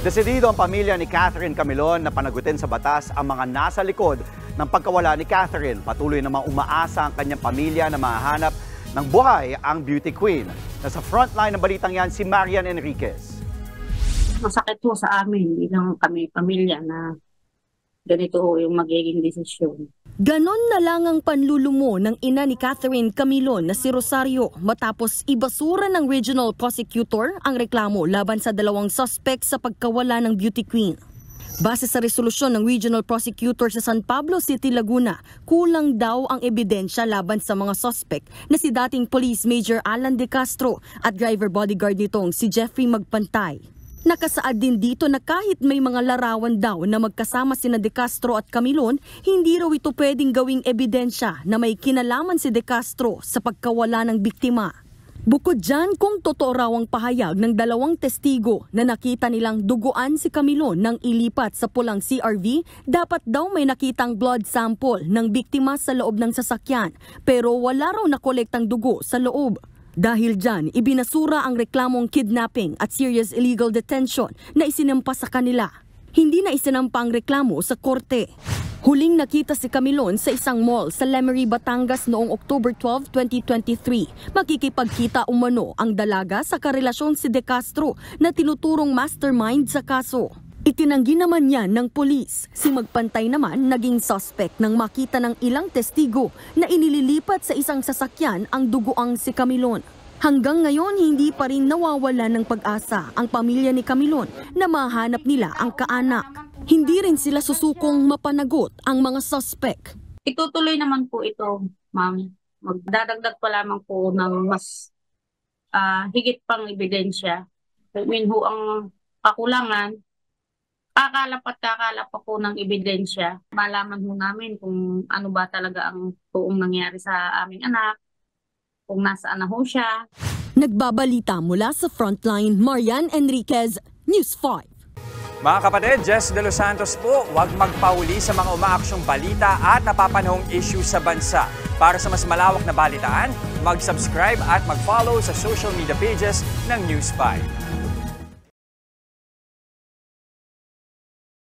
Desidido ang pamilya ni Catherine Camilon na panagutin sa batas ang mga nasa likod ng pagkawala ni Catherine. Patuloy namang umaasa ang kanyang pamilya na mahanap ng buhay ang beauty queen. Nasa frontline ng balitang yan si Marian Enriquez. Masakit po sa amin bilang kami pamilya na ganito yung magiging desisyon. Ganon na lang ang panlulumo ng ina ni Catherine Camilon na si Rosario matapos ibasura ng regional prosecutor ang reklamo laban sa dalawang suspect sa pagkawala ng beauty queen. Base sa resolusyon ng regional prosecutor sa San Pablo City, Laguna, kulang daw ang ebidensya laban sa mga suspect na si dating Police Major Alan De Castro at driver bodyguard nitong si Jeffrey Magpantay. Nakasaad din dito na kahit may mga larawan daw na magkasama sina De Castro at Camilon, hindi raw ito pwedeng gawing ebidensya na may kinalaman si De Castro sa pagkawala ng biktima. Bukod dyan, kung totoo raw ang pahayag ng dalawang testigo na nakita nilang duguan si Camilon nang ilipat sa pulang CRV, dapat daw may nakitang blood sample ng biktima sa loob ng sasakyan, pero wala raw nakolektang dugo sa loob. Dahil dyan, ibinasura ang reklamong kidnapping at serious illegal detention na isinampa sa kanila. Hindi na isinampa ang reklamo sa korte. Huling nakita si Camilon sa isang mall sa Lemery, Batangas noong October 12, 2023. Makikipagkita umano ang dalaga sa karelasyon si De Castro na tinuturong mastermind sa kaso. Itinanggi naman yan ng pulis. Si Magpantay naman naging suspect nang makita ng ilang testigo na inililipat sa isang sasakyan ang duguang si Camilon. Hanggang ngayon, hindi pa rin nawawala ng pag-asa ang pamilya ni Camilon na mahanap nila ang kaanak. Hindi rin sila susukong mapanagot ang mga suspect. Itutuloy naman po ito, ma'am. Magdadagdag pa lamang po ng mas higit pang ebidensya. I mean, ang kakulangan, kakalap pa po ng ebidensya. Malaman ho namin kung ano ba talaga ang toong nangyari sa aming anak, kung nasaan na ho siya. Nagbabalita mula sa Frontline, Marian Enriquez, News 5. Mga kapatid, Jess De Los Santos po, huwag magpahuli sa mga umaaksyong balita at napapanahong issue sa bansa. Para sa mas malawak na balitaan, mag-subscribe at mag-follow sa social media pages ng News 5.